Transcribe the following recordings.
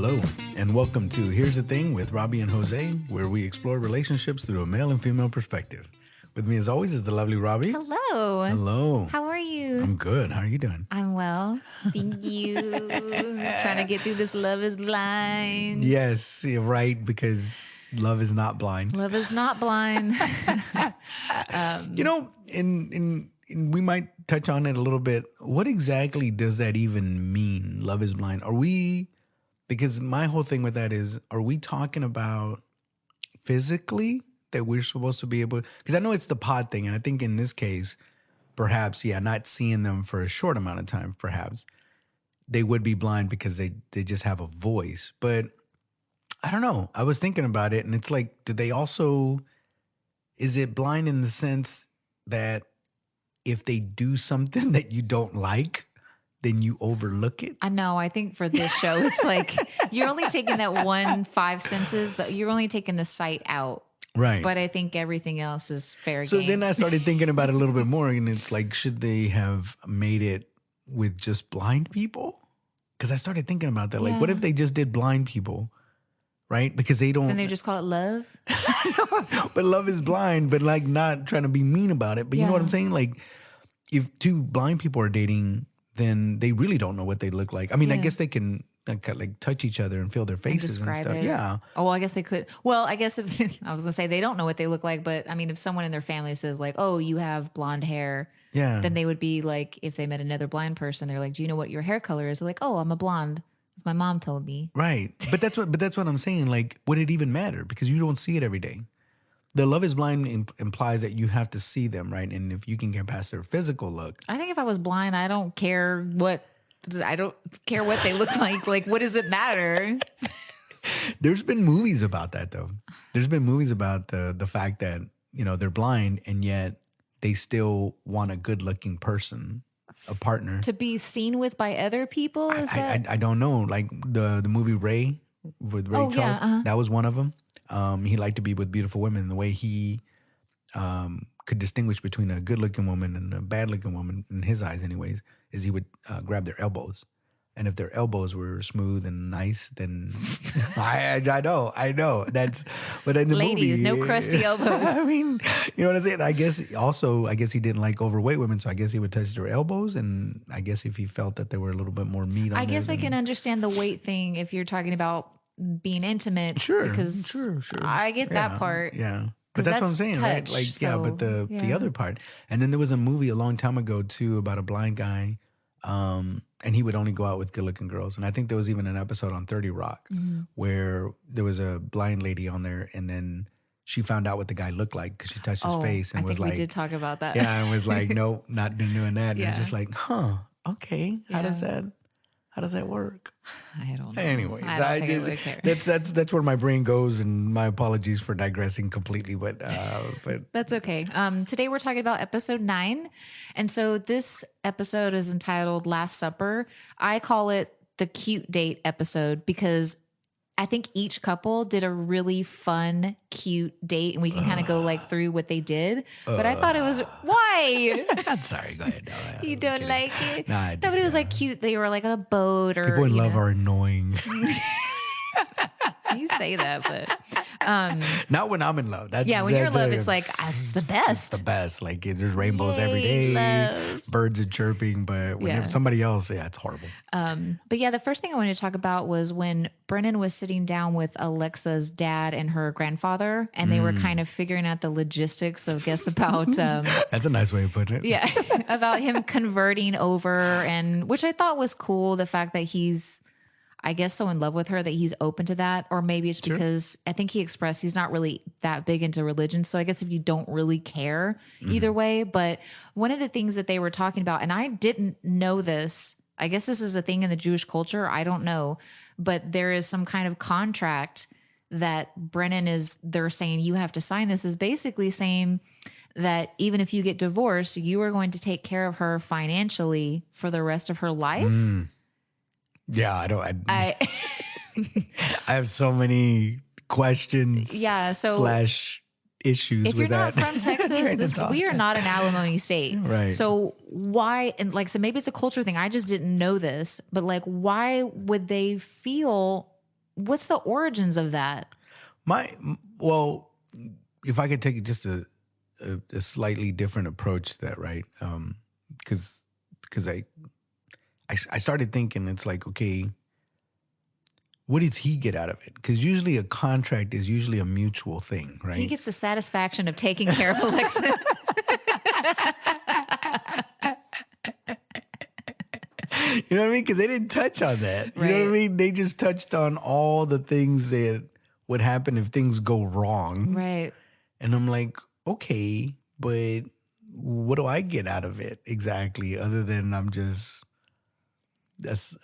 Hello, and welcome to Here's the Thing with Robbie and Jose, where we explore relationships through a male and female perspective. With me, as always, is the lovely Robbie. Hello. Hello. How are you? I'm good. How are you doing? I'm well. Thank you. Trying to get through this Love is Blind. Yes, you're right, because love is not blind. Love is not blind. We might touch on it a little bit. What exactly does that even mean? Love is blind. Because my whole thing with that is, are we talking about physically that we're supposed to be able, because I know it's the pod thing. And I think in this case, perhaps, not seeing them for a short amount of time, perhaps they would be blind because they just have a voice. But I don't know. I was thinking about it and it's like, is it blind in the sense that if they do something that you don't like, then you overlook it? I know. I think for this show, it's like you're only taking that 5 senses, but you're only taking the sight out. Right. But I think everything else is fair game. So then I started thinking about it a little bit more, and it's like, should they have made it with just blind people? Because I started thinking about that. Like, what if they just did blind people, right? Because they don't. Then they just call it love? But love is blind, but like not trying to be mean about it. But you know what I'm saying? Like, if two blind people are dating, then they really don't know what they look like. I mean, I guess they can like touch each other and feel their faces and stuff. It. Yeah. Oh, well, I guess they could. Well, I guess if I was gonna say they don't know what they look like, but I mean, if someone in their family says like, "Oh, you have blonde hair," then they would be like, if they met another blind person, they're like, "Do you know what your hair color is?" They're like, "Oh, I'm a blonde. As my mom told me." Right. But that's what I'm saying. Like, would it even matter? Because you don't see it every day. The love is blind implies that you have to see them, right? And if you can get past their physical look. I think if I was blind, I don't care what they look like. Like, what does it matter? There's been movies about that, though. There's been movies about the fact that, they're blind and yet they still want a good looking person, a partner. To be seen with by other people? I don't know. Like the movie Ray with Ray Charles, that was one of them. He liked to be with beautiful women. The way he could distinguish between a good-looking woman and a bad-looking woman, in his eyes anyways, is he would grab their elbows. And if their elbows were smooth and nice, then I know. But in the ladies, movie, no crusty elbows. I mean, you know what I'm saying? I guess he didn't like overweight women, so I guess he would touch their elbows. And I guess if he felt that they were a little bit more meat on I guess I can understand the weight thing if you're talking about being intimate. Sure. I get that part. Yeah. But that's what I'm saying, right? Like, but the other part. And then there was a movie a long time ago, too, about a blind guy. And he would only go out with good-looking girls. And I think there was even an episode on 30 Rock where there was a blind lady on there, and then she found out what the guy looked like because she touched his face and was like, we did talk about that. Yeah, and was like, nope, not doing that. And it's just like, okay, how does that work? I don't know. Anyways, that's where my brain goes, and my apologies for digressing completely, but that's okay. Today we're talking about episode 9. And so this episode is entitled Last Supper. I call it the cute date episode because I think each couple did a really fun, cute date, and we can kind of go like through what they did. But I thought it was, why? I'm sorry, go ahead. No, you don't like it? No, I No, but it was like cute. They were like on a boat or people in love are annoying. You say that, but not when I'm in love. When you're in love, it's like it's the best. It's the best. Like there's rainbows every day, love. Birds are chirping, but when somebody else, it's horrible. But the first thing I wanted to talk about was when Brennan was sitting down with Alexa's dad and her grandfather, and they were kind of figuring out the logistics of about. That's a nice way of putting it. Yeah, about him converting over, and which I thought was cool. The fact that he's, I guess, so in love with her that he's open to that. Or maybe it's because I think he expressed he's not really that big into religion. So I guess if you don't really care either way. But one of the things that they were talking about, and I didn't know this, I guess this is a thing in the Jewish culture, I don't know, but there is some kind of contract that they're saying you have to sign. This is basically saying that even if you get divorced, you are going to take care of her financially for the rest of her life. Yeah, I have so many questions. Yeah, so / issues if with that. If you're not from Texas, we are not an alimony state. Right. So why, and so maybe it's a culture thing. I just didn't know this, but why would they feel what's the origins of that? Well, if I could take just a slightly different approach to that, right? Because because I started thinking it's like, okay, what does he get out of it? Because usually a contract is usually a mutual thing, He right? gets the satisfaction of taking care of Alexa. You know what I mean? Because they didn't touch on that. You know what I Right. mean? They just touched on all the things that would happen if things go wrong. Right. And I'm like, okay, but what do I get out of it exactly? Other than I'm just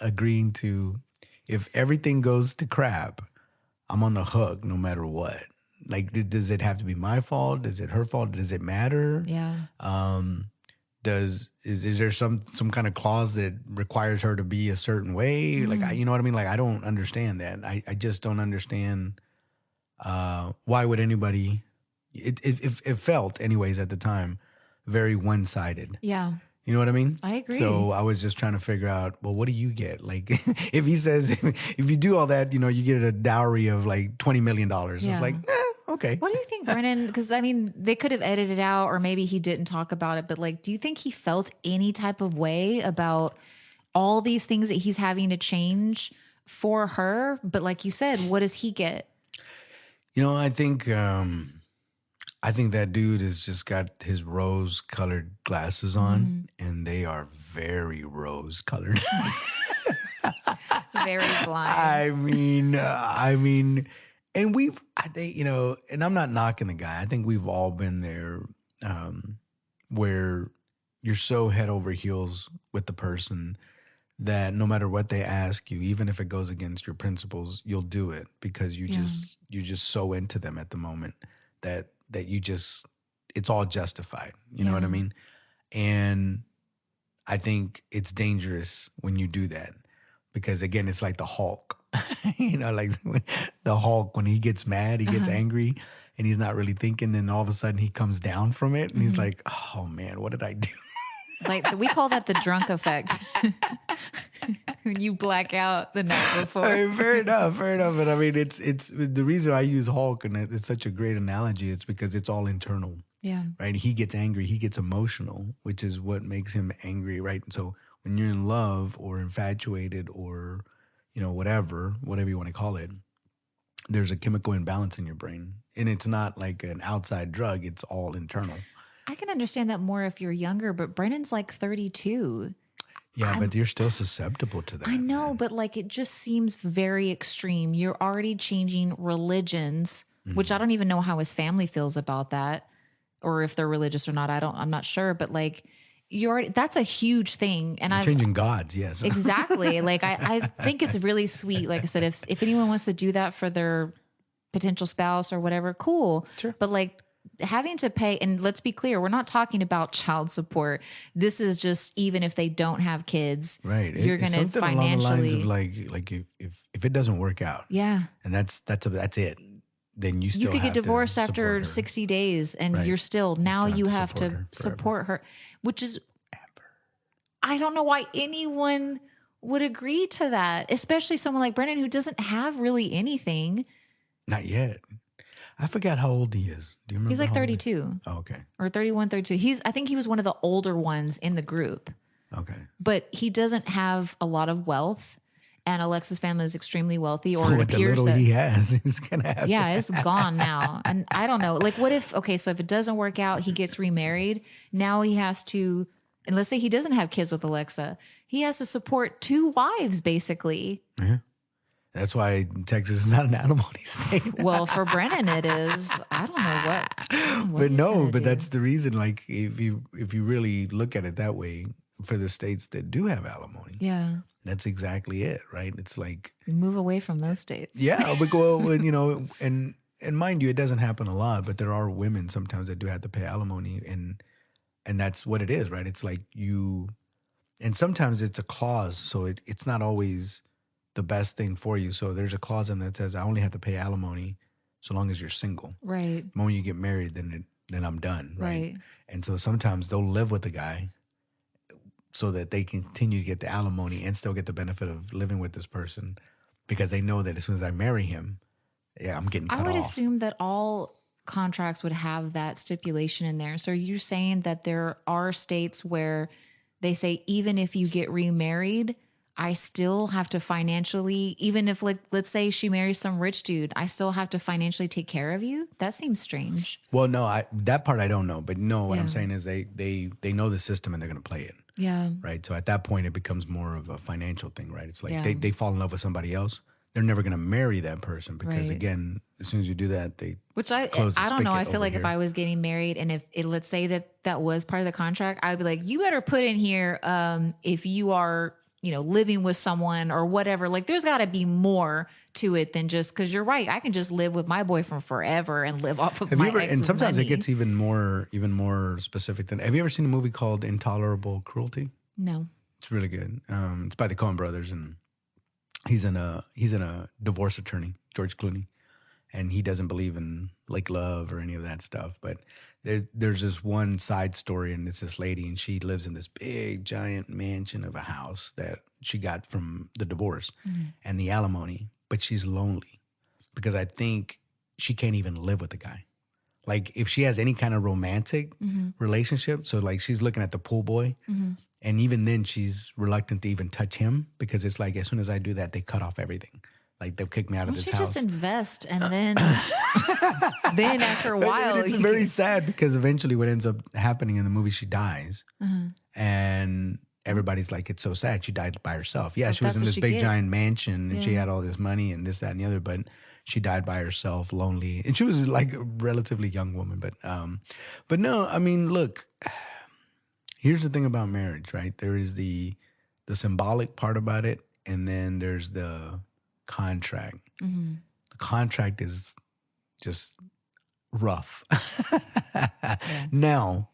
agreeing to, if everything goes to crap, I'm on the hook no matter what. Like, does it have to be my fault? Is it her fault? Does it matter? Yeah. Um, is there some kind of clause that requires her to be a certain way? Like, Mm. you know what I mean? Like, I don't understand that. I just don't understand why would anybody. It felt, anyways, at the time, very one sided. Yeah. You know what I mean? I agree. So I was just trying to figure out, well, what do you get? Like, if he says, if you do all that, you get a dowry of like $20 million. It's Yeah. like, okay. What do you think, Brennan? Because I mean, they could have edited it out, or maybe he didn't talk about it. But like, do you think he felt any type of way about all these things that he's having to change for her? But like you said, what does he get? I think that dude has just got his rose-colored glasses on, Mm, and they are very rose-colored. very I blind. mean, and I think, and I'm not knocking the guy. I think we've all been there, um, where you're so head over heels with the person that no matter what they ask you, even if it goes against your principles, you'll do it because Yeah. you're just so into them at the moment that it's all justified. You know what I Yeah. mean? And I think it's dangerous when you do that because again, it's like the Hulk. Like the Hulk when he gets mad, he gets Uh-huh. angry, and he's not really thinking. Then all of a sudden, he comes down from it, and he's Hmm. like, "Oh man, what did I do?" Like we call that the drunk effect. When you black out the night before. I mean, fair enough, fair enough. But I mean, it's the reason I use Hulk, and it's such a great analogy. It's because it's all internal, Yeah. right? He gets angry, he gets emotional, which is what makes him angry, right? And so when you're in love or infatuated or whatever you want to call it, there's a chemical imbalance in your brain, and it's not like an outside drug; it's all internal. I can understand that more if you're younger, but Brennan's like 32. Yeah, I'm but you're still susceptible to I that, know, man. but like it just seems very extreme. You're already changing religions, which I Mhm. don't even know how his family feels about that or if they're religious or not. I'm not sure, but like that's a huge thing. And You're I've changing gods, yes. exactly like I think it's really sweet. Like I said, if anyone wants to do that for their potential spouse or whatever, cool. Sure. But like having to pay, and let's be clear, we're not talking about child support. This is just even if they don't have kids, Right. you're It's going to something along the lines of financially, like if it doesn't work out yeah. and that's it, then you You still could get have to divorced support after her. 60 days and Right. you're still, You now still have you to have support to her forever. support her, which is, I don't know why anyone would agree to that, especially someone like Brennan who doesn't have really anything. Not yet. I forgot how old he is. Do you He's remember like how old he is? 32 Oh, okay. or 31, 32. I think he was one of the older ones in the group, Okay. but he doesn't have a lot of wealth. And Alexa's family is extremely wealthy, or it What the appears little that, he has, he's gonna have to yeah, it's gone now. And I don't know. Like, what if, okay, so if it doesn't work out, he gets remarried. Now he has to, and let's say he doesn't have kids with Alexa, he has to support two wives, basically. Yeah. That's why Texas is not an alimony state. Well, for Brennan, it is. I don't know what, I don't know what But he's going no, to but do. that's the reason. Like, if you really look at it that way, for the states that do have alimony, Yeah. that's exactly it, right? It's like, We move away from those states. yeah, but go and and mind you, it doesn't happen a lot, but there are women sometimes that do have to pay alimony, and that's what it is, right? It's like and sometimes it's a clause, so it's not always the best thing for you. So there's a clause in that says I only have to pay alimony so long as you're single. Right. The moment you get married, then I'm done, right? Right. And so sometimes they'll live with the guy so that they can continue to get the alimony and still get the benefit of living with this person. because they know that as soon as I marry him, yeah, I'm getting I cut would off. assume that all contracts would have that stipulation in there. So you're saying that there are states where they say even if you get remarried, I still have to financially, even if like let's say she marries some rich dude, I still have to financially take care of you. That seems strange. Well, no, that part I don't know, but no, what I'm Yeah. saying is they know the system and they're going to play it, Yeah. right? So at that point, it becomes more of a financial thing, right? It's like Yeah. they fall in love with somebody else. They're never going to marry that person because, Right. again, as soon as you do that, they Which I close the I don't know. I spigot feel over like if here. I was getting married and if it, let's say that that was part of the contract, I would be like, you better put in here if you are, you know, living with someone or whatever. Like there's got to be more to it than just because you're right. I can just live with my boyfriend forever and live off of Have you my ever? And ex's sometimes it money. gets even more specific than. Have you ever seen a movie called Intolerable Cruelty? No. It's really good. It's by the Coen brothers, and he's in a divorce attorney, George Clooney, and he doesn't believe in like love or any of that stuff. But there's this one side story, and it's this lady, and she lives in this big giant mansion of a house that she got from the divorce Mhm. and the alimony, but she's lonely because I think she can't even live with the guy. Like if she has any kind of romantic Mhm. relationship, so like she's looking at the pool boy, Mhm. and even then she's reluctant to even touch him because it's like as soon as I do that, they cut off everything. Like they'll kick me out Why of don't this you just house. invest and then after a And while it's you very can. sad because eventually what ends up happening in the movie, she dies. Uh-huh. And Oh, everybody's like, it's so sad. She died by herself. Yeah, well, she was that's in what this you big get. giant mansion and she Yeah. had all this money and this, that, and the other, but she died by herself, lonely. And she was like a relatively young woman. But no, I mean, look, here's the thing about marriage, right? There is the symbolic part about it, and then there's the contract. Mhm. The contract is just rough. Yeah. Now,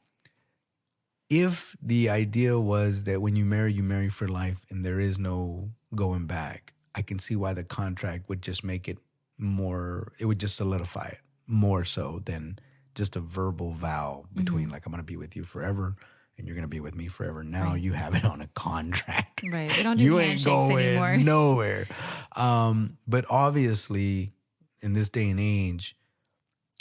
if the idea was that when you marry for life and there is no going back, I can see why the contract would just make it more, it would just solidify it more so than just a verbal vow between, Mhm. like, I'm going to be with you forever and you're going to be with me forever. Now Right. you have it on a contract. Right. We don't do You ain't handshakes anymore. going nowhere. But obviously, in this day and age,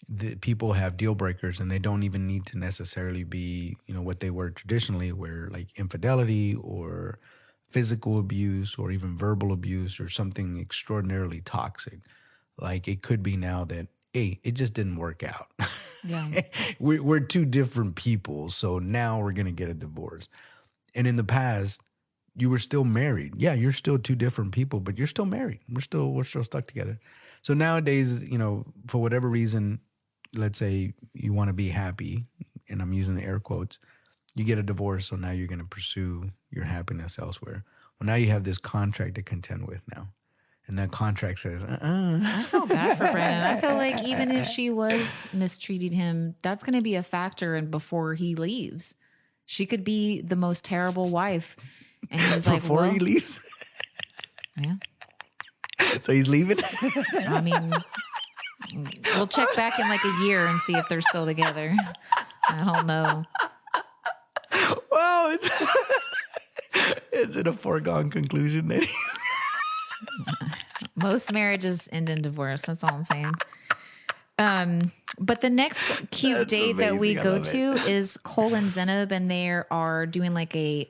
the people have deal breakers and they don't even need to necessarily be, what they were traditionally, where like infidelity or physical abuse or even verbal abuse or something extraordinarily toxic. Like it could be now that, hey, it just didn't work out. Yeah. We're two different people. So now we're going to get a divorce. And in the past, you were still married. Yeah, you're still two different people, but you're still married. We're still stuck together. So nowadays, for whatever reason, let's say you want to be happy, and I'm using the air quotes, you get a divorce, so now you're going to pursue your happiness elsewhere. Well, now you have this contract to contend with now. And that contract says, I feel bad for Brandon. I feel like even if she was mistreating him, that's going to be a factor and before he leaves. She could be the most terrible wife. And he's like, before he well, leaves. yeah. So he's leaving. I mean, we'll check back in like a year and see if they're still together. I don't know. Wow, is it a foregone conclusion that Most marriages end in divorce. That's all I'm saying. But the next cute that's date that we amazing. I go love it. to is Cole and Zenab, and they are doing like a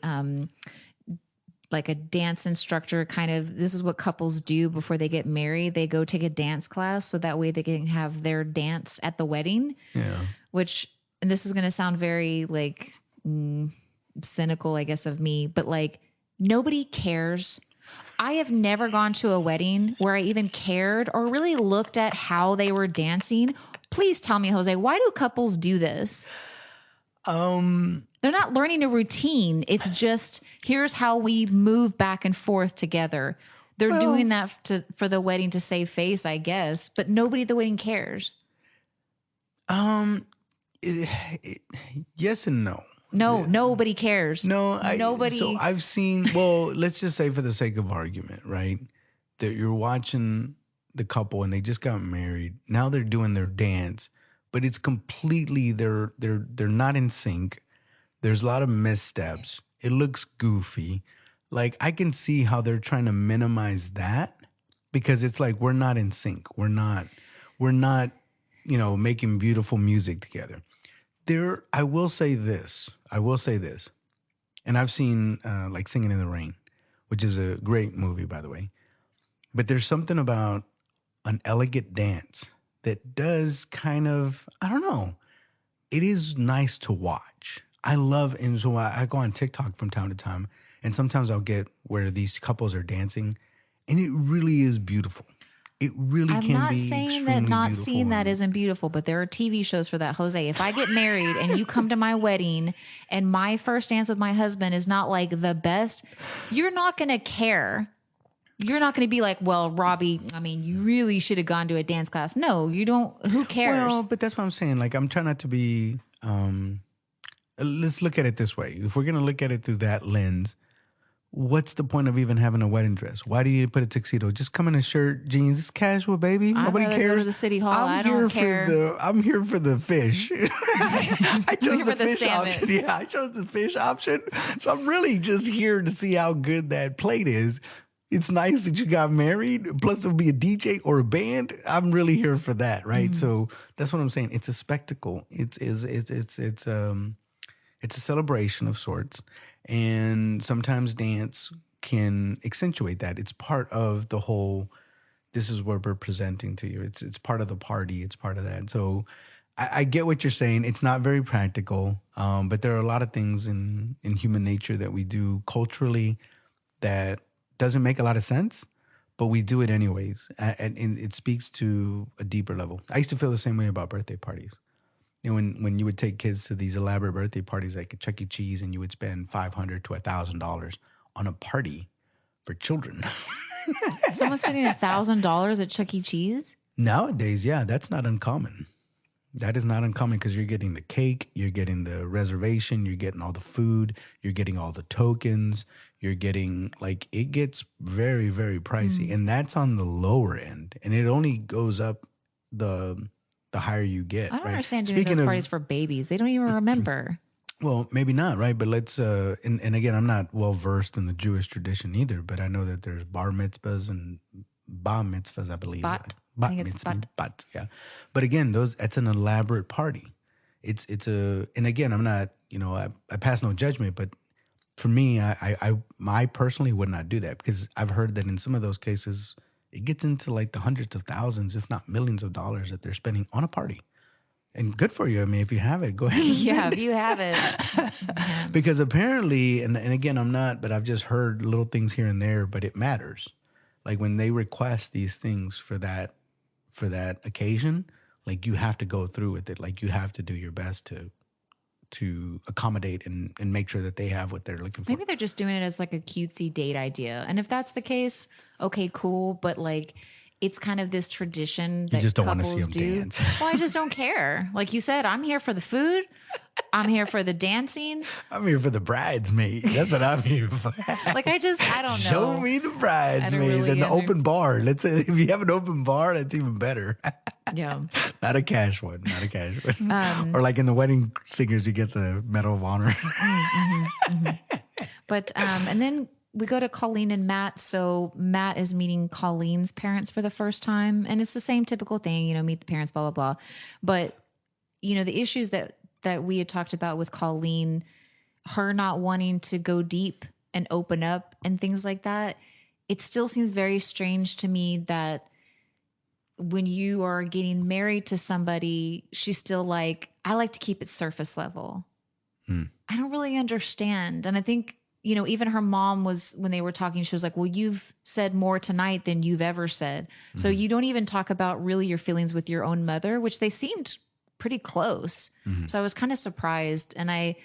dance instructor kind of. This is what couples do before they get married. They go take a dance class so that way they can have their dance at the wedding. Yeah. Which, and this is going to sound very like cynical, I guess, of me, but like nobody cares. I have never gone to a wedding where I even cared or really looked at how they were dancing. Please tell me, Jose, why do couples do this? Um, They're not learning a routine. It's just here's how we move back and forth together. They're doing well, that for the wedding to save face, I guess, but nobody at the wedding cares. um, it, it, yes and no. No, nobody cares. No, so Nobody. I've seen, well, let's just say for the sake of argument, right? That you're watching the couple and they just got married. Now they're doing their dance, but it's completely they're not in sync. There's a lot of missteps. It looks goofy. Like I can see how they're trying to minimize that, because it's like we're not in sync. We're not, making beautiful music together. I will say this. I will say this. And I've seen like Singing in the Rain, which is a great movie, by the way. But there's something about an elegant dance that does kind of, I don't know, it is nice to watch. I love, and so I go on TikTok from time to time, and sometimes I'll get where these couples are dancing, and it really is beautiful. It really I'm can not be saying that extremely not beautiful. seeing that isn't beautiful, but there are TV shows for that, Jose. If I get married and you come to my wedding and my first dance with my husband is not like the best, you're not going to care. You're not going to be like, well, Robbie, I mean, you really should have gone to a dance class. No, you don't. Who Well, cares? but that's what I'm saying. Like, I'm trying not to be. Let's look at it this way. If we're gonna look at it through that lens, what's the point of even having a wedding dress? Why do you put a tuxedo? Just come in a shirt, jeans. It's casual, baby. I'd Nobody rather go to cares. the city hall. I don't care. I'm here for the fish. I I'm chose here the for the fish salmon. option. Yeah, I chose the fish option. So I'm really just here to see how good that plate is. It's nice that you got married. Plus, there'll be a DJ or a band. I'm really here for that, right? So that's what I'm saying. It's a spectacle. It's a celebration of sorts, and sometimes dance can accentuate that. It's part of the whole. This is what we're presenting to you. It's part of the party. It's part of that. So I get what you're saying. It's not very practical, but there are a lot of things in human nature that we do culturally that doesn't make a lot of sense, but we do it anyways, and it speaks to a deeper level. I used to feel the same way about birthday parties. When you would take kids to these elaborate birthday parties like at Chuck E. Cheese, and you would spend $500 to $1,000 on a party for children. Someone spending $1,000 at Chuck E. Cheese? Nowadays, yeah, that's not uncommon. That is not uncommon because you're getting the cake, you're getting the reservation, you're getting all the food, you're getting all the tokens, you're getting like it gets very, very pricey. And that's on the lower end. And it only goes up the the higher you I get, don't right? understand doing Speaking those parties of, for babies. They don't even remember. well, maybe not, right? But let's and again, I'm not well versed in the Jewish tradition either, but I know that there's bar mitzvahs and bar mitzvahs, I believe. Bat. I Bat think it's mitzvah, bat. bat, yeah. But again, that's an elaborate party. And again, I'm not, I pass no judgment, but for me, I personally would not do that because I've heard that in some of those cases, it gets into like the hundreds of thousands, if not millions of dollars that they're spending on a party. And good for you. I mean, if you have it, go ahead and Yeah, spend if you have it. it. Because apparently, and again, I'm not, but I've just heard little things here and there, but it matters. Like when they request these things for that occasion, like you have to go through with it. Like you have to do your best to accommodate and make sure that they have what they're looking for. Maybe they're just doing it as like a cutesy date idea. And if that's the case, okay, cool. But like, it's kind of this tradition You just that don't want to see couples them do. dance. Well, I just don't care. Like you said, I'm here for the food. I'm here for the dancing. I'm here for the bridesmaid. That's what I'm here for. Like I don't know. Show me the bridesmaids really and the open bar. Let's say if you have an open bar, that's even better. Yeah. Not a cash one. Not a cash one. Or like in the wedding singers, you get the Medal of Honor. But and then we go to Colleen and Matt. So Matt is meeting Colleen's parents for the first time, and it's the same typical thing, meet the parents, blah blah blah. But the issues that we had talked about with Colleen, her not wanting to go deep and open up and things like that. It still seems very strange to me that when you are getting married to somebody, she's still like, I like to keep it surface level. I don't really understand. And I think, even her mom was, when they were talking, she was like, well, you've said more tonight than you've ever said. So you don't even talk about really your feelings with your own mother, which they seemed pretty close. So I was kind of surprised. And I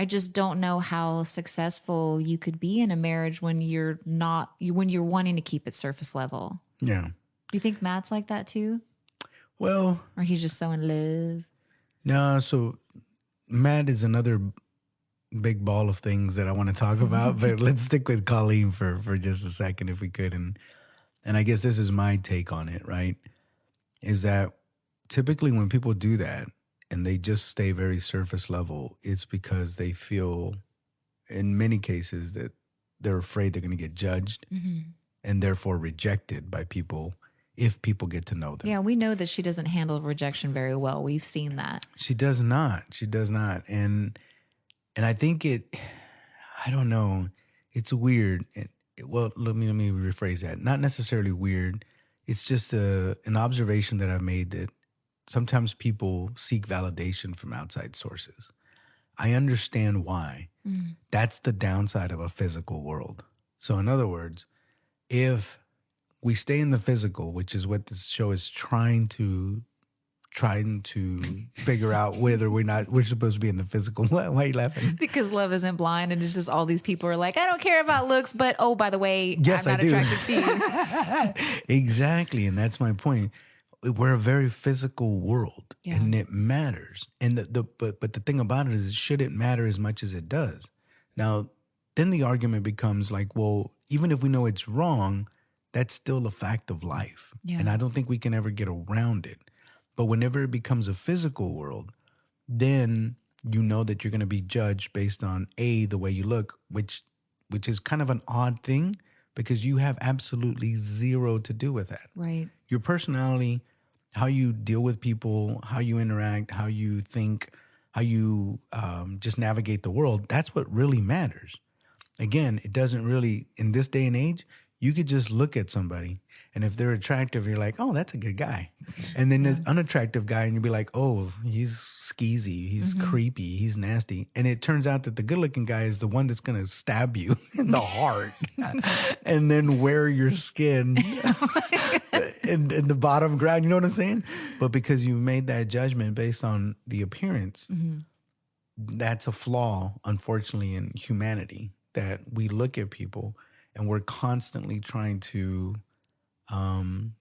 just don't know how successful you could be in a marriage when you're when you're wanting to keep it surface level. Yeah. Do you think Matt's like that too? Well, Or he's just so in love? no. So Matt is another big ball of things that I want to talk about, but let's stick with Colleen for just a second, if we could. And I guess this is my take on it, right? Is that typically when people do that and they just stay very surface level, it's because they feel, in many cases, that they're afraid they're going to get judged. and therefore rejected by people if people get to know them. Yeah, we know that she doesn't handle rejection very well. We've seen that. She does not. She does not. And I think I don't know. It's weird. Well, let me rephrase that. Not necessarily weird. It's just an observation that I've made that sometimes people seek validation from outside sources. I understand why. That's the downside of a physical world. So, in other words, if we stay in the physical, which is what this show is trying to figure out whether we're supposed to be in the physical. Why are you laughing? Because love isn't blind, and it's just all these people are like, I don't care about looks, but oh, by the way, Yes, I'm I not do. attracted to you. Exactly, and that's my point. We're a very physical world, Yeah. and it matters. And but the thing about it is, should it matter as much as it does? Now, then the argument becomes like, well, even if we know it's wrong, that's still a fact of life, Yeah. and I don't think we can ever get around it. But whenever it becomes a physical world, then you know that you're going to be judged based on the way you look, which is kind of an odd thing because you have absolutely zero to do with that. Right. Your personality, how you deal with people, how you interact, how you think, how you just navigate the world, that's what really matters. Again, it doesn't really, in this day and age, you could just look at somebody, and if they're attractive, you're like, oh, that's a good guy. And then there's unattractive guy, and you'll be like, oh, he's skeezy, he's creepy, he's nasty. And it turns out that the good looking guy is the one that's going to stab you in the heart and then wear your skin in the bottom ground. You know what I'm saying? But because you made that judgment based on the appearance, that's a flaw, unfortunately, in humanity, that we look at people and we're constantly trying to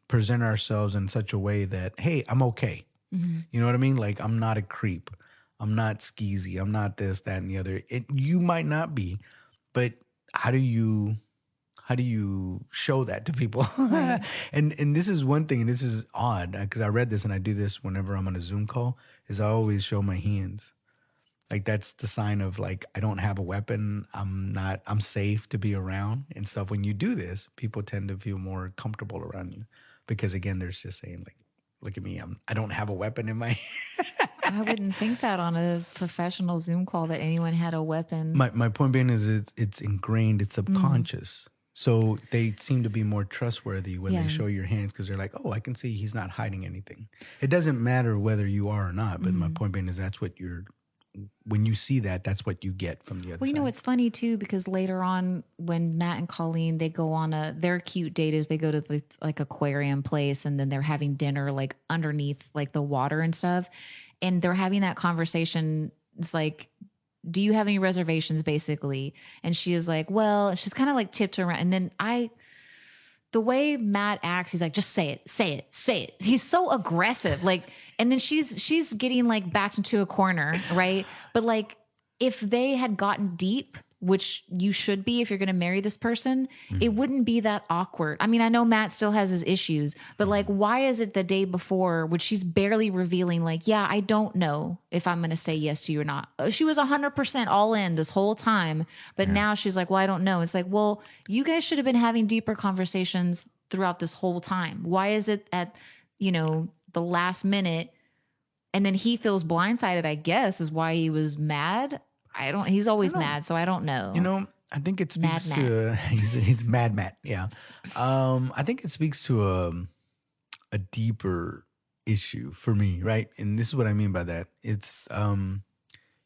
present ourselves in such a way that, hey, I'm okay. You know what I mean? Like, I'm not a creep. I'm not skeezy. I'm not this, that, and the other. You might not be, but how do you show that to people? Right. and this is one thing, and this is odd because I read this and I do this whenever I'm on a Zoom call, is I always show my hands. Like that's the sign of like, I don't have a weapon. I'm safe to be around and stuff. When you do this, people tend to feel more comfortable around you because again, they're just saying like, look at me. I don't have a weapon in my. I wouldn't think that on a professional Zoom call that anyone had a weapon. My point being is it's ingrained. It's subconscious. So they seem to be more trustworthy when they show your hands because they're like, oh, I can see he's not hiding anything. It doesn't matter whether you are or not. But my point being is that's what when you see that, that's what you get from the other Well, you know, side. it's funny too, because later on when Matt and Colleen, they go on their cute date is they go to the like aquarium place and then they're having dinner like underneath like the water and stuff. And they're having that conversation. It's like, do you have any reservations basically? And she is like, well, she's kind of like tipped around. And then the way Matt acts, he's like, just say it, say it, say it. He's so aggressive. Like, and then she's getting like backed into a corner, right? But like, if they had gotten deep, which you should be if you're going to marry this person, it wouldn't be that awkward. I mean, I know Matt still has his issues, but like, why is it the day before, which she's barely revealing, like, yeah, I don't know if I'm going to say yes to you or not. She was 100% all in this whole time, but now she's like, well, I don't know. It's like, well, you guys should have been having deeper conversations throughout this whole time. Why is it at, the last minute? And then he feels blindsided, I guess, is why he was mad. He's always mad, so I don't know. I think it Mad speaks to he's mad Matt. Yeah. I think it speaks to a deeper issue for me, right? And this is what I mean by that. It's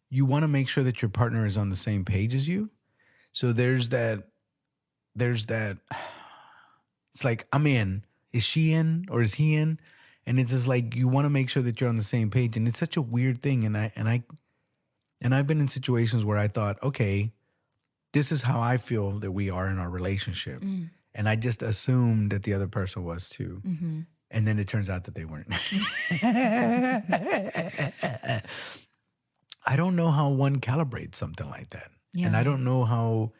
you want to make sure that your partner is on the same page as you. So there's that it's like I'm in. Is she in or is he in? And it's just like you want to make sure that you're on the same page. And it's such a weird thing. And I've been in situations where I thought, okay, this is how I feel that we are in our relationship. And I just assumed that the other person was too. And then it turns out that they weren't. I don't know how one calibrates something like that. Yeah. And I don't know how,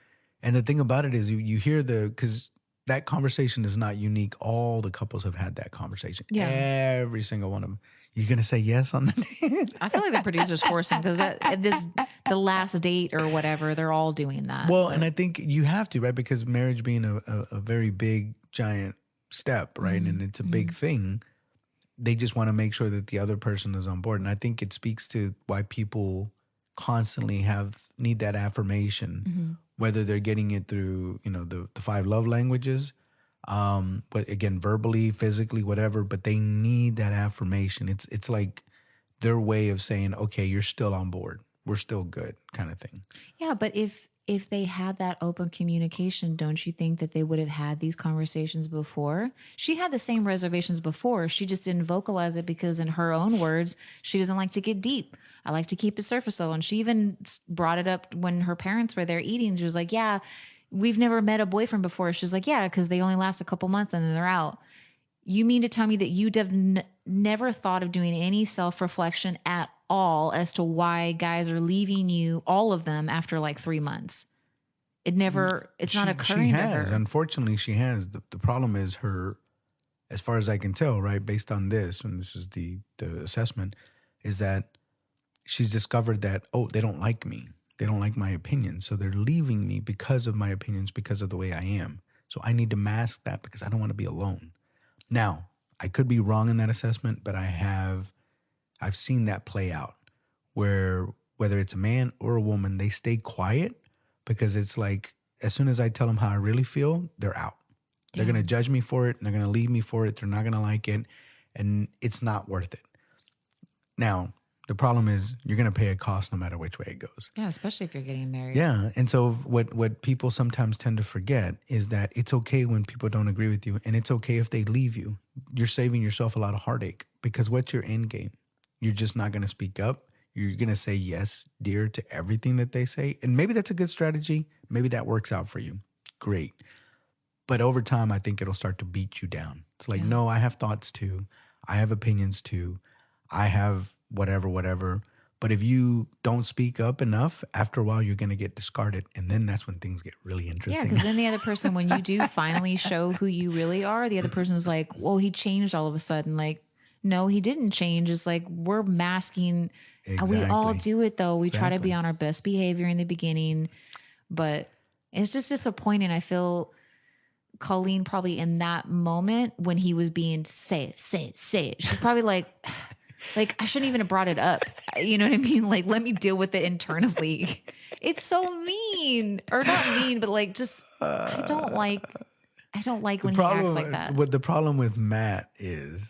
and the thing about it is you hear because that conversation is not unique. All the couples have had that conversation. Yeah. Every single one of them. You gonna say yes on the I feel like the producers force him because the last date or whatever, they're all doing that. Well, and But I think you have to, right? Because marriage being a very big, giant step, right? And it's a big thing. They just want to make sure that the other person is on board. And I think it speaks to why people constantly need that affirmation, whether they're getting it through, the five love languages, but again, verbally, physically, whatever, but they need that affirmation. It's like their way of saying, okay, you're still on board. We're still good, kind of thing. yeah, but if they had that open communication, don't you think that they would have had these conversations before? She had the same reservations before. She just didn't vocalize it because, in her own words, she doesn't like to get deep. I like to keep it surface level. And she even brought it up when her parents were there eating. She was like, yeah, we've never met a boyfriend before. She's like, yeah, because they only last a couple months and then they're out. You mean to tell me that you'd have never thought of doing any self reflection at all as to why guys are leaving you, all of them, after like 3 months? It's not She occurring to has. her. Unfortunately, she has. The problem is her, as far as I can tell, right, based on this, and this is the assessment, is that she's discovered that, oh, they don't like me. They don't like my opinions. So they're leaving me because of my opinions, because of the way I am. So I need to mask that because I don't want to be alone. Now, I could be wrong in that assessment, but I've seen that play out where whether it's a man or a woman, they stay quiet because it's like as soon as I tell them how I really feel, they're out. They're Yeah. going to judge me for it and they're going to leave me for it. They're not going to like it and it's not worth it. Now, the problem is you're going to pay a cost no matter which way it goes. Yeah, especially if you're getting married. Yeah, and so what people sometimes tend to forget is that it's okay when people don't agree with you, and it's okay if they leave you. You're saving yourself a lot of heartache because what's your end game? You're just not going to speak up. You're going to say yes, dear, to everything that they say, and maybe that's a good strategy. Maybe that works out for you. Great, but over time, I think it'll start to beat you down. It's like, Yeah. no, I have thoughts too. I have opinions too. I have whatever, whatever. But if you don't speak up enough, after a while, you're going to get discarded. And then that's when things get really Yeah, interesting. because then the other person, when you do finally show who you really are, the other person's like, well, he changed all of a sudden. Like, no, he didn't change. It's like we're masking. And we all Exactly. do it though. We try to be Exactly. on our best behavior in the beginning, but it's just disappointing. I feel Colleen probably in that moment when he was being say it, say it, say it. She's probably like, I shouldn't even have brought it up. You know what I mean? Like, let me deal with it internally. It's so mean, or not mean, but like, just I don't like The when he acts like problem, that. what the problem with Matt is,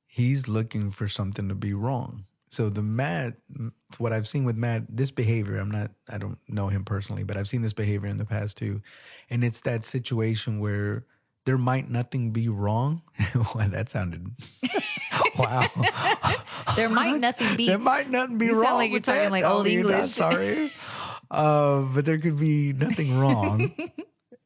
he's looking for something to be wrong. So the Matt, what I've seen with Matt, this behavior, I don't know him personally, but I've seen this behavior in the past too. And it's that situation where there might nothing be wrong. Wow, that sounded, wow. There might nothing be. There might nothing be You sound wrong like you're with talking that. like I old mean, I'm English. sorry. But there could be nothing wrong.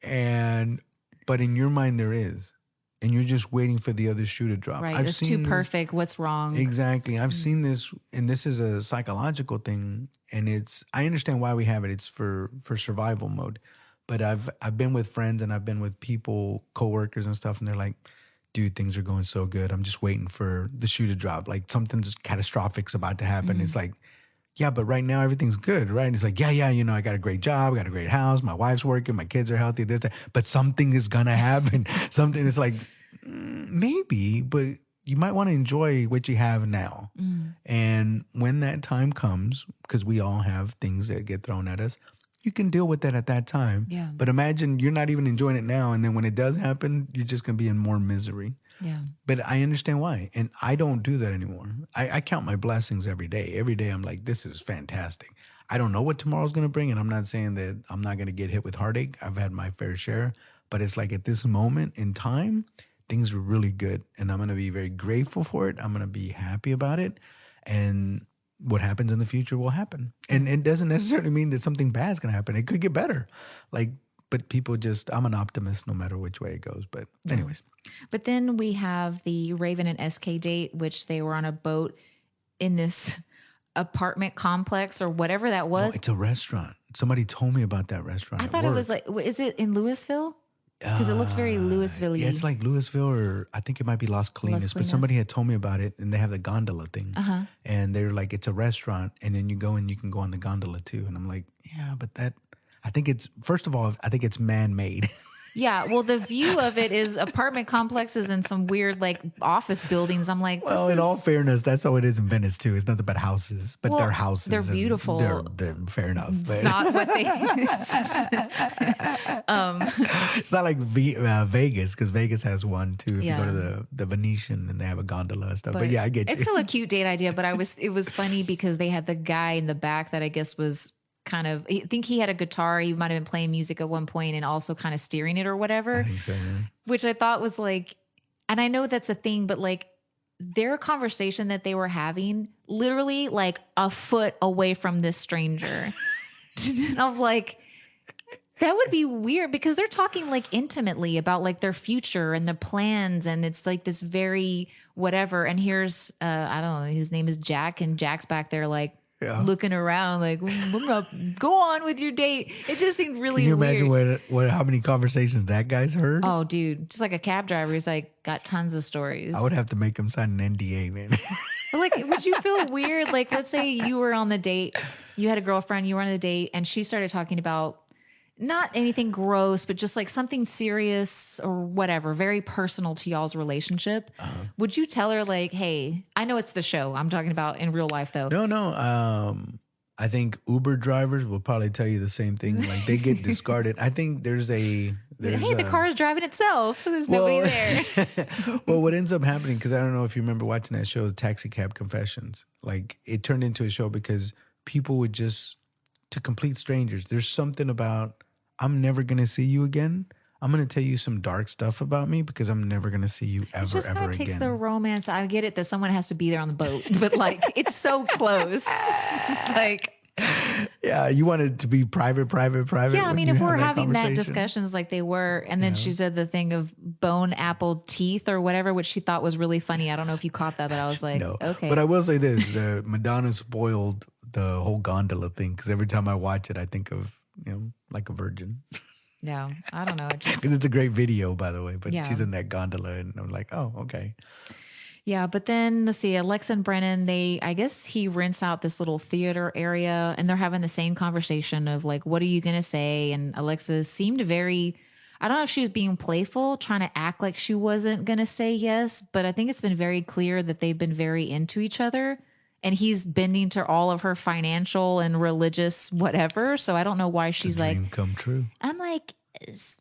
And, but in your mind, there is and you're just waiting for the other shoe to drop. Right. I've It's too seen this perfect. What's wrong? exactly. I've seen this, and this is a psychological thing, and I understand why we have it. It's for survival mode. But I've been with friends and I've been with people, coworkers and stuff, and they're like, "Dude, things are going so good. I'm just waiting for the shoe to drop. Like something's catastrophic's about to happen." It's like, yeah, but right now everything's good, right? And it's like, yeah, I got a great job, I got a great house, my wife's working, my kids are healthy, this, that. But something is gonna happen. Something is like, maybe, but you might want to enjoy what you have now. And when that time comes, because we all have things that get thrown at us, you can deal with that at that time. Yeah. But imagine you're not even enjoying it now, and then when it does happen, you're just gonna be in more misery. Yeah. But I understand why. And I don't do that anymore. I count my blessings every day. Every day I'm like, this is fantastic. I don't know what tomorrow's going to bring. And I'm not saying that I'm not going to get hit with heartache. I've had my fair share. But it's like at this moment in time, things are really good. And I'm going to be very grateful for it. I'm going to be happy about it. And what happens in the future will happen. And it doesn't necessarily mean that something bad's going to happen. It could get better. Like, but people just, I'm an optimist no matter which way it goes. But anyways. But then we have the Raven and SK date, which they were on a boat in this apartment complex or whatever that No, was. it's a restaurant. Somebody told me about that restaurant I at thought it work. was like, is it in Louisville? Because it looked very Yeah, it's Louisville-y. like Louisville, or I think it might be Las Las Colinas. But Colinas. somebody had told me about it, and they have the gondola thing, Uh-huh. and they're like, it's a restaurant, and then you go and you can go on the gondola too. And I'm like, yeah, but that, I think it's, first of all, I think it's man made. Yeah, well, the view of it is apartment complexes and some weird like office buildings. I'm like, this Well, in all is fairness, that's how it is in Venice too. It's nothing but houses, but they're well, they're houses, and they're beautiful. fair enough. It's But not what they. it's not like Vegas, because Vegas has one too. If you go to Yeah, the Venetian, and they have a gondola and stuff. But but yeah, I get it's you. still a cute date idea. But it was funny because they had the guy in the back that I guess was kind of. I think he had a guitar. He might have been playing music at one point and also kind of steering it or I whatever, think so. Yeah. which I thought was like, and I know that's a thing, but like their conversation that they were having literally like a foot away from this stranger. And I was like, that would be weird because they're talking like intimately about like their future and the plans. And it's like this very whatever. And here's, I don't know, his name is Jack, and Jack's back there like Yeah. looking around like, go on with your date. It just seemed Can really you weird. imagine what how many conversations that guy's heard? Oh, dude, just like a cab driver. He's like got tons of stories. I would have to make him sign an NDA, man. But like, would you feel weird? Like, let's say you were on the date, you had a girlfriend, you were on a date, and she started talking about not anything gross, but just like something serious or whatever, very personal to y'all's relationship. Would you tell her, like, hey, I know it's the show. I'm talking about in real life, though. No. I think Uber drivers will probably tell you the same thing. Like, they get discarded. I think there's Hey, the car is driving itself. There's well, nobody there. well, what ends up happening, because I don't know if you remember watching that show, Taxi Cab Confessions. Like, it turned into a show because people would just, to complete strangers, there's something about, I'm never gonna see you again. I'm gonna tell you some dark stuff about me because I'm never gonna see you It ever, just kind ever of takes again. the romance. I get it that someone has to be there on the boat, but like, it's so close. Like, Yeah, you want it to be private. yeah, I when mean, you if have we're that having that conversation. discussions like they were, and then she said the thing of bone apple teeth or whatever, which she thought was really funny. I don't know if you caught that, but I was like, No, okay. but I will say this: the Madonna spoiled the whole gondola thing, because every time I watch it, I think of, like a virgin. No, I don't know. It just, Because it's a great video, by the way. But yeah. she's in that gondola, and I'm like, oh, okay. Yeah, but then let's see, Alexa and Brennan, I guess he rents out this little theater area and they're having the same conversation of like, what are you going to say? And Alexa seemed very, I don't know if she was being playful, trying to act like she wasn't going to say yes, but I think it's been very clear that they've been very into each other. And he's bending to all of her financial and religious whatever. So I don't know why she's like, Dream come true. I'm like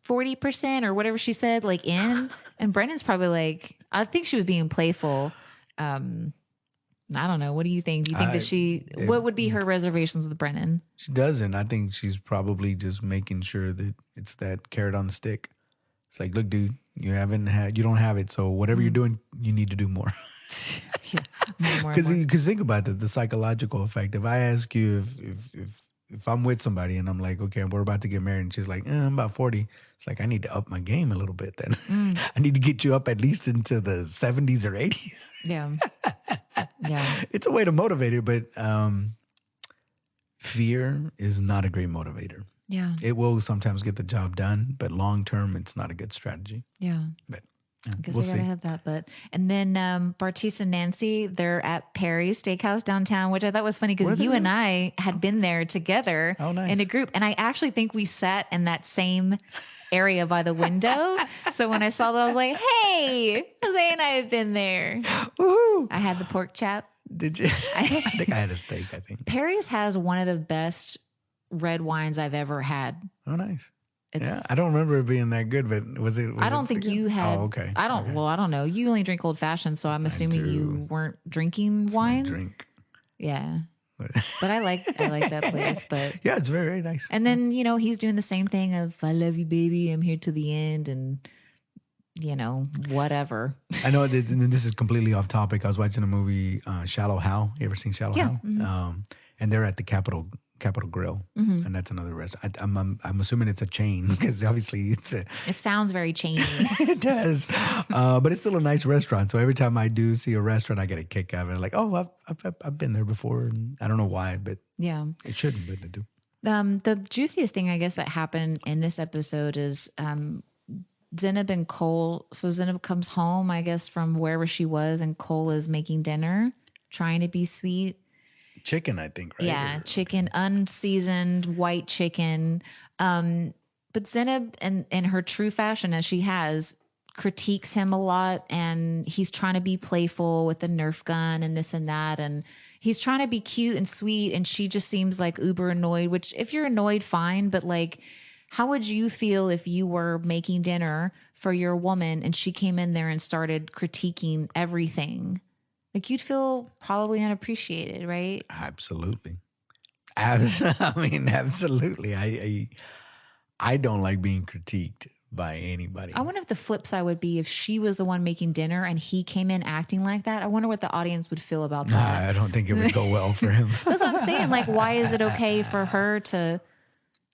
40% or whatever she said, like in. And Brennan's probably like, I think she was being playful. I don't know. What do you think? Do you think that what would be her reservations with Brennan? She doesn't. I think she's probably just making sure that it's that carrot on the stick. It's like, look, dude, you don't have it. So whatever you're doing, you need to do more. Yeah, more and more. Because think about the psychological effect. If I ask you if I'm with somebody and I'm like, okay, we're about to get married, and she's like, I'm about 40. It's like, I need to up my game a little bit then. I need to get you up at least into the 70s or 80s. Yeah. Yeah. It's a way to motivate her, but fear is not a great motivator. Yeah. It will sometimes get the job done, but long term, it's not a good strategy. Yeah. But I guess we'll I gotta see. have that. But and then Bartiz and Nancy, they're at Perry's Steakhouse downtown, which I thought was funny Where because they you and at? I had been there together Oh, nice. in a group, and I actually think we sat in that same area by the window. So when I saw that, I was like, "Hey, Jose and I have been there." Woohoo! I had the pork chop. Did you? I think I had a steak, I think. Perry's has one of the best red wines I've ever had. Oh, nice. It's, Yeah, I don't remember it being that good, but was it? I don't think pretty good? you had. Oh, okay. I don't. Okay. Well, I don't know. You only drink old fashioned, so I'm assuming do. you weren't drinking It's my wine. drink. Yeah, but I like that place. But Yeah, it's very, very nice. and then he's doing the same thing of "I love you, baby. I'm here to the end," and whatever. I know this, and this is completely off topic. I was watching a movie, Shallow Hal. You ever seen Shallow Yeah. Hal? Mhm. And they're at the Capitol Grill, Mhm. and that's another restaurant. I'm assuming it's a chain because obviously It sounds very chainy. it does, but it's still a nice restaurant. So every time I do see a restaurant, I get a kick out of it. Like, oh, I've been there before, and I don't know why, but Yeah. it shouldn't, but I do. The juiciest thing I guess that happened in this episode is Zenab and Cole. So Zenab comes home, I guess, from wherever she was, and Cole is making dinner, trying to be sweet. Chicken, I think, right? Yeah, chicken, unseasoned white chicken. But Zenab, in her true fashion, as she has, critiques him a lot, and he's trying to be playful with the Nerf gun and this and that, and he's trying to be cute and sweet, and she just seems like uber annoyed. Which, if you're annoyed, fine, but like, how would you feel if you were making dinner for your woman and she came in there and started critiquing everything? Like, you'd feel probably unappreciated, right? Absolutely. I mean, absolutely. I don't like being critiqued by I anybody. wonder if the flip side would be if she was the one making dinner and he came in acting like that. I wonder what the audience would feel about that. I don't think it would go well for him. That's what I'm saying. Like, why is it okay for her to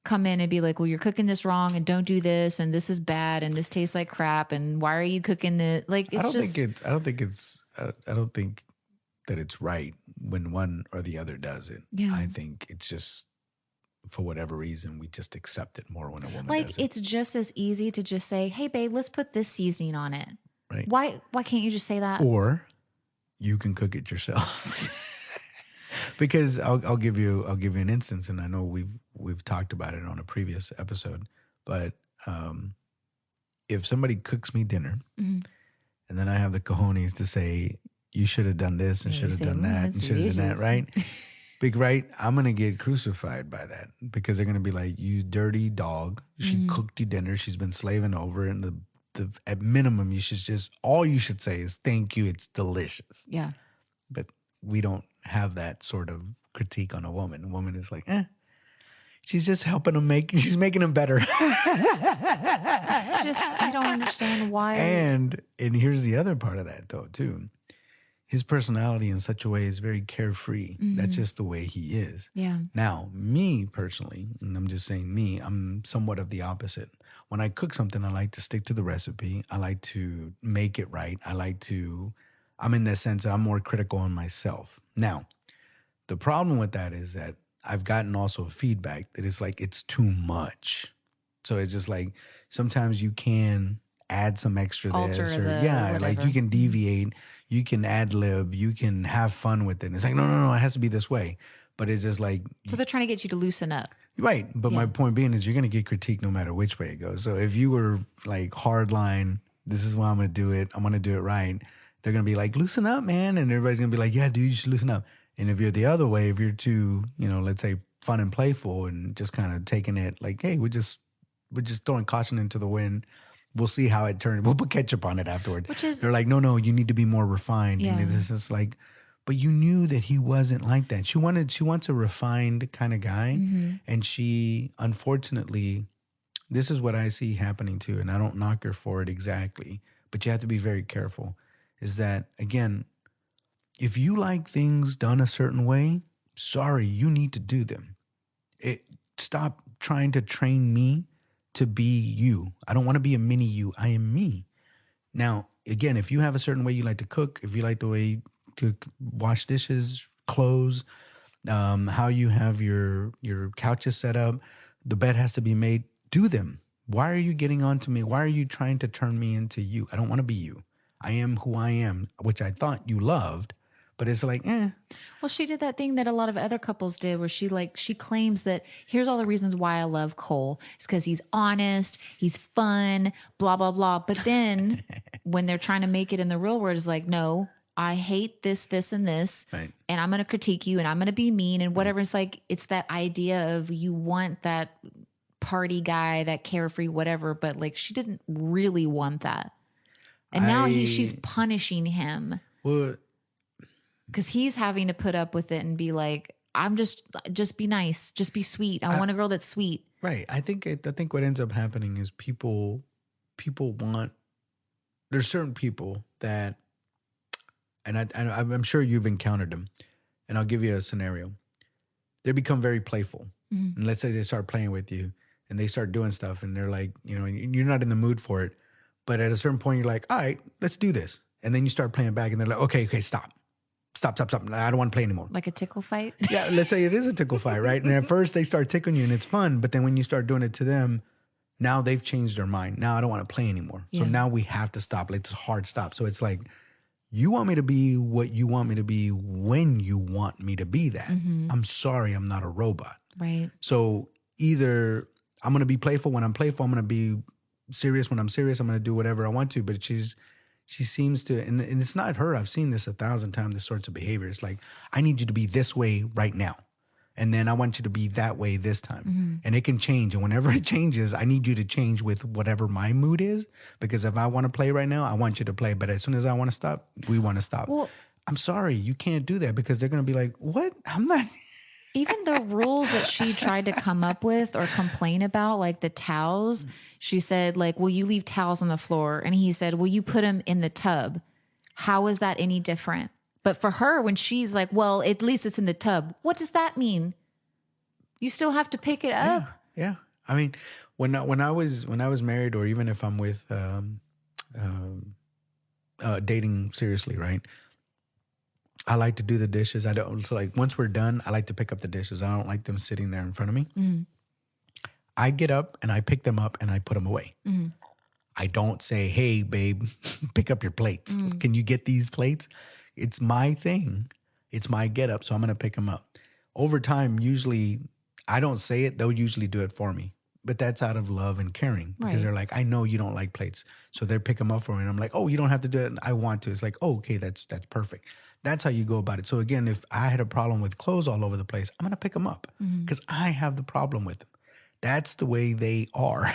come in and be like, well, you're cooking this wrong and don't do this and this is bad and this tastes like crap and why are you cooking it? Like, I it's don't think just, it's. I don't think it's. I don't think that it's right when one or the other does it. yeah. I think it's just for whatever reason we just accept it more when a woman Like, does it, it's just as easy to just say, hey, babe, let's put this seasoning on it. right? Why can't you just say that? Or you can cook it yourself. Because I'll give you an instance, and I know we've talked about it on a previous episode, but if somebody cooks me dinner Mhm. and then I have the cojones to say you should have done this and Yeah, you should have say, done that and that's should have done that, delicious. right? Big right, I'm gonna get crucified by that because they're gonna be like, "You dirty dog! She Mhm. cooked you dinner. She's been slaving over, and the at minimum you should just all you should say is thank you. It's delicious." Yeah. But we don't have that sort of critique on a woman. A woman is like, eh, she's just helping him she's making him better. I don't understand why. And here's the other part of that though, too. His personality in such a way is very carefree. That's Mhm. just the way he is. Yeah. Now, me personally, and I'm just saying me, I'm somewhat of the opposite. When I cook something, I like to stick to the recipe. I like to make it right. I'm in that sense, I'm more critical on myself. Now, the problem with that is that I've gotten also feedback that it's like it's too much. So it's just like sometimes you can add some extra this Alter or the yeah, like you whatever. can deviate, you can ad lib, you can have fun with it. And it's like, no, no, no, it has to be this way. But it's just like So they're trying to get you to loosen up. right. But my Yeah. point being is you're gonna get critiqued no matter which way it goes. So if you were like hard line, this is why I'm gonna do it, I'm gonna do it right, they're gonna be like, loosen up, man. And everybody's gonna be like, yeah, dude, you should loosen up. And if you're the other way, if you're too, let's say fun and playful and just kind of taking it like, hey, we're just throwing caution into the wind. We'll see how it turns. We'll put ketchup on it afterward. Which is, They're like, no, no, you need to be more refined. yeah. And it's just like, but you knew that he wasn't like that. She wants a refined kind of guy. Mhm. And she, unfortunately, this is what I see happening too. And I don't knock her for it exactly, but you have to be very careful. Is that, again, if you like things done a certain way, sorry, you need to do them. Stop trying to train me to be you. I don't want to be a mini you. I am me. Now, again, if you have a certain way you like to cook, if you like the way to wash dishes, clothes, how you have your couches set up, the bed has to be made. Do them. Why are you getting on to me? Why are you trying to turn me into you? I don't want to be you. I am who I am, which I thought you loved, but it's like, eh. Well, she did that thing that a lot of other couples did where she claims that here's all the reasons why I love Cole. It's because he's honest, he's fun, blah, blah, blah. But then when they're trying to make it in the real world, it's like, no, I hate this, this, and this. Right. And I'm going to critique you and I'm going to be mean and whatever. It's like, it's that idea of you want that party guy, that carefree, whatever. But like, she didn't really want that. And now she's punishing him. Well, Because he's having to put up with it and be like, I'm just be nice, just be sweet. I want a girl that's sweet. right. I think what ends up happening is people want. There's certain people that, and I'm sure you've encountered them, and I'll give you a scenario. They become very playful, and let's say they start playing with you, and they start doing stuff, and they're like, you're not in the mood for it, but at a certain point, you're like, all right, let's do this, and then you start playing back, and they're like, okay, stop. Stop. I don't want to play anymore. Like a tickle fight? Yeah, let's say it is a tickle fight, right? And at first they start tickling you and it's fun, but then when you start doing it to them, Now they've changed their mind. Now I don't want to play anymore. So Yeah. now we have to stop. Like, it's a hard stop. So it's like, you want me to be what you want me to be when you want me to be that. Mm-hmm. I'm sorry, I'm not a robot. Right. So either I'm going to be playful when I'm playful, I'm going to be serious when I'm serious, I'm going to do whatever I want to. But she seems to, and it's not her. I've seen this 1,000 times, this sorts of behavior. It's like, I need you to be this way right now. And then I want you to be that way this time. Mm-hmm. And it can change. And whenever it changes, I need you to change with whatever my mood is. Because if I want to play right now, I want you to play. But as soon as I want to stop, we want to stop. Well, I'm sorry, you can't do that, because they're going to be like, what? I'm not. even the rules that she tried to come up with or complain about, like the towels, she said, like, will you leave towels on the floor? And he said, will you put them in the tub? How is that any different? But for her, when she's like, well, at least it's in the tub. What does that mean? You still have to pick it up. Yeah. I mean, when I was married, or even if I'm with dating seriously, right? I like to do the dishes. I don't, so like, once we're done, I like to pick up the dishes. I don't like them sitting there in front of me. Mm-hmm. I get up and I pick them up and I put them away. Mm-hmm. I don't say, hey, babe, pick up your plates. Mm. Can you get these plates? It's my thing. It's my get up. So I'm going to pick them up. Over time, usually, I don't say it. They'll usually do it for me. But that's out of love and caring, because Right. they're like, I know you don't like plates. So they pick them up for me. And I'm like, oh, you don't have to do it. I want to. It's like, oh, okay, that's perfect. That's how you go about it. So again, if I had a problem with clothes all over the place, I'm going to pick them up, because I have the problem with them. That's the way they are.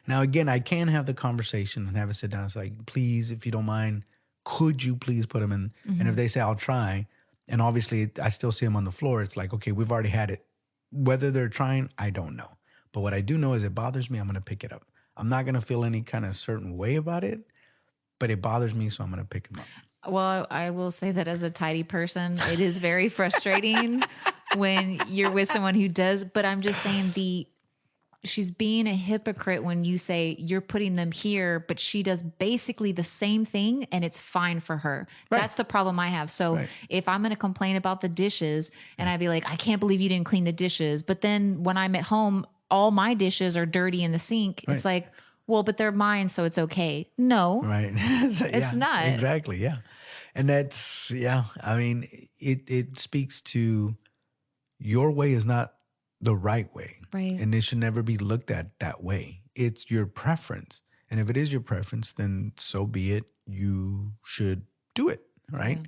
Now, again, I can have the conversation and have a sit down. It's like, please, if you don't mind, could you please put them in? And if they say, I'll try, and obviously I still see them on the floor, it's like, okay, we've already had it. Whether they're trying, I don't know. But what I do know is it bothers me, I'm going to pick it up. I'm not going to feel any kind of certain way about it, but it bothers me, so I'm going to pick them up. Well, I will say that as a tidy person, it is very frustrating when you're with someone who does, but I'm just saying she's being a hypocrite when you say you're putting them here, but she does basically the same thing and it's fine for her. Right. That's the problem I have. So if I'm going to complain about the dishes and I'd be like, I can't believe you didn't clean the dishes. But then when I'm at home, all my dishes are dirty in the sink. It's like, well, but they're mine, so it's okay. No, right. it's not. Exactly. Yeah. And that's, I mean, it speaks to your way is not the right way. Right. And it should never be looked at that way. It's your preference. And if it is your preference, then so be it. You should do it. Right.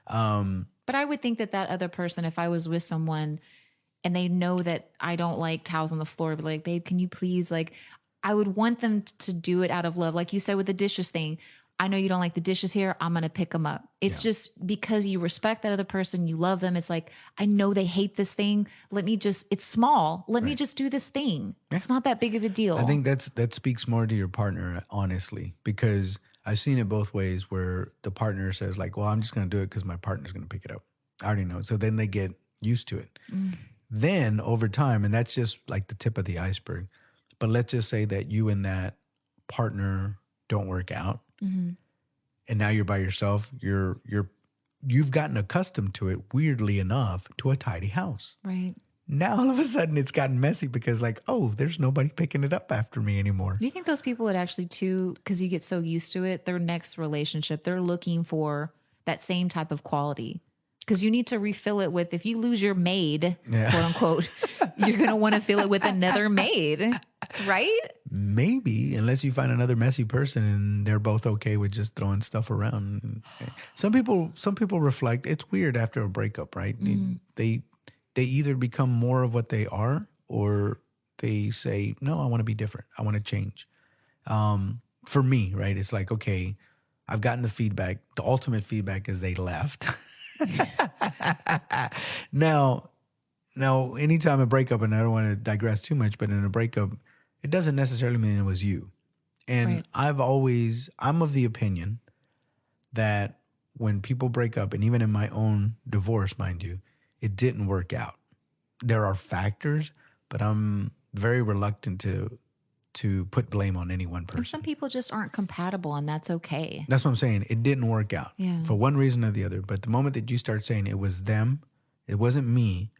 Yeah. But I would think that other person, if I was with someone and they know that I don't like towels on the floor, but like, babe, can you please, like, I would want them to do it out of love. Like you said with the dishes thing, I know you don't like the dishes here. I'm going to pick them up. It's just because you respect that other person, you love them. It's like, I know they hate this thing. It's small. Let me just do this thing. Yeah. It's not that big of a deal. I think that speaks more to your partner, honestly, because I've seen it both ways where the partner says like, well, I'm just going to do it because my partner's going to pick it up. I already know. So then they get used to it. Then over time, and that's just like the tip of the iceberg, but let's just say that you and that partner don't work out. And now you're by yourself. You've gotten accustomed to it, weirdly enough, to a tidy house. Right. Now all of a sudden it's gotten messy because like, oh, there's nobody picking it up after me anymore. Do you think those people would actually too, because you get so used to it, their next relationship, they're looking for that same type of quality? Because you need to refill it with, if you lose your maid, quote unquote, you're going to want to fill it with another maid, right? Maybe, unless you find another messy person and they're both okay with just throwing stuff around. Some people reflect. It's weird after a breakup, right? They either become more of what they are, or they say, no, I want to be different. I want to change. For me, right? It's like, okay, I've gotten the feedback. The ultimate feedback is they left. Now, anytime a breakup, and I don't want to digress too much, but in a breakup, it doesn't necessarily mean it was you. And I'm of the opinion that when people break up, and even in my own divorce, mind you, it didn't work out. There are factors, but I'm very reluctant to put blame on any one person. And some people just aren't compatible, and that's okay. That's what I'm saying. It didn't work out for one reason or the other. But the moment that you start saying it was them, it wasn't me,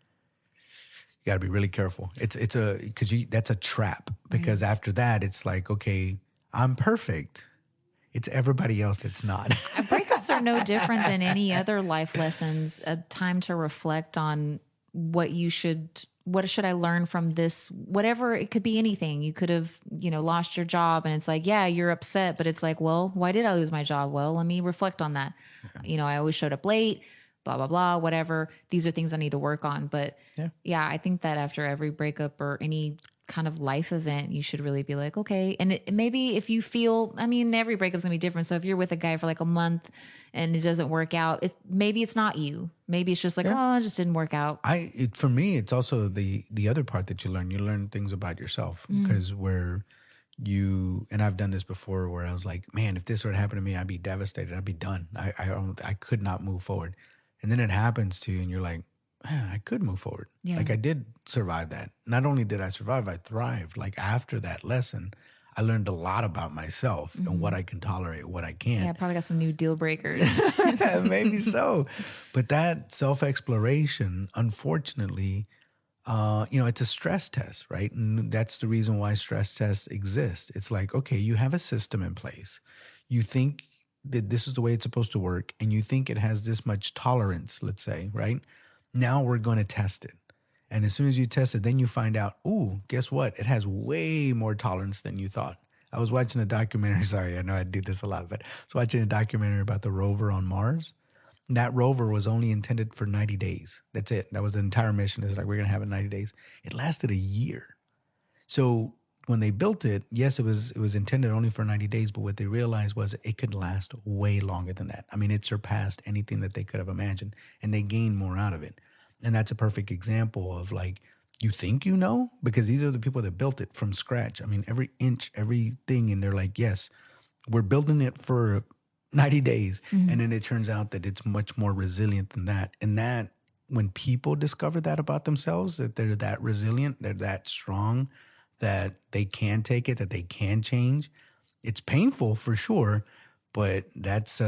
You got to be really careful. It's a because you that's a trap Right. because after that it's like, okay, I'm perfect. It's everybody else that's not. Breakups are no different than any other life lessons, a time to reflect on what should I learn from this? Whatever, it could be anything. You could have, lost your job and it's like, yeah, you're upset, but it's like, well, why did I lose my job? Well, let me reflect on that. I always showed up late, blah, blah, blah, whatever. These are things I need to work on. But Yeah. yeah, I think that after every breakup or any kind of life event, you should really be like, okay. And maybe if you feel, I mean, every breakup's gonna be different. So if you're with a guy for like a month and it doesn't work out, maybe it's not you. Maybe it's just like, Yeah. oh, it just didn't work out. For me, it's also the other part that you learn. You learn things about yourself Mm, because where you and I've done this before where I was like, man, if this were to happen to me, I'd be devastated. I'd be done. I could not move forward. And then it happens to you, and you're like, man, I could move forward. yeah. Like I did survive that. Not only did I survive, I thrived. Like after that lesson, I learned a lot about myself and what Hmm. I can tolerate, what I Yeah, can't. probably got some new deal breakers. Maybe so. But that self exploration, unfortunately, it's a stress test, right? And that's the reason why stress tests exist. It's like, okay, you have a system in place. You think that this is the way it's supposed to work, and you think it has this much tolerance, let's say, right? Now we're going to test it. And as soon as you test it, then you find out, ooh, guess what? It has way more tolerance than you thought. I was watching a documentary. Sorry, I know I do this a lot, but I was watching a documentary about the rover on Mars. That rover was only intended for 90 days. That's it. That was the entire mission. It's like, we're going to have it 90 days. It lasted a year. So when they built it, yes, it was intended only for 90 days, but what they realized was it could last way longer than that. I mean, it surpassed anything that they could have imagined, and they gained more out of it. And that's a perfect example of like, you think you know, because these are the people that built it from scratch. I mean, every inch, everything, and they're like, yes, we're building it for 90 days. And Mhm. then it turns out that it's much more resilient than that. And that, when people discover that about themselves, that they're that resilient, they're that strong, that they can take it, that they can change, it's painful for sure. But that's